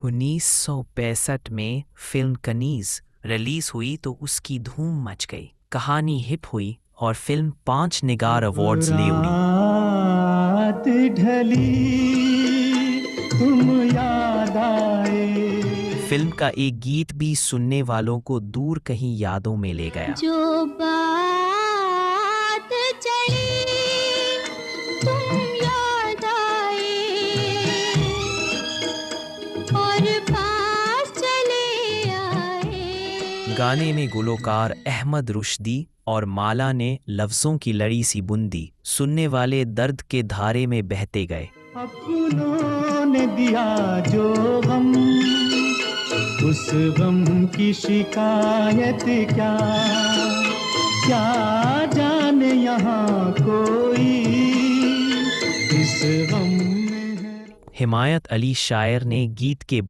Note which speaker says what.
Speaker 1: 1965 में film कनीज release हुई तो उसकी धूम मच गई, कहानी हिट हुई और फिल्म 5 निगार अवार्ड्स ले उड़ी।
Speaker 2: रात ढली, तुम याद आए।
Speaker 1: फिल्म का एक गीत भी सुनने वालों को दूर कहीं यादों में ले गया।
Speaker 3: जो बात चली तुम याद आए और पास चले आए।
Speaker 1: गाने में गुलकार अहमद रुश्दी और माला ने लफ्जों की लड़ी सी बुंदी, सुनने वाले दर्द के धारे में बहते गए।
Speaker 2: अपनों ने दिया जो गम, उस गम की शिकायत क्या, क्या जाने यहाँ कोई इस गम में है।
Speaker 1: हिमायत अली शायर ने गीत के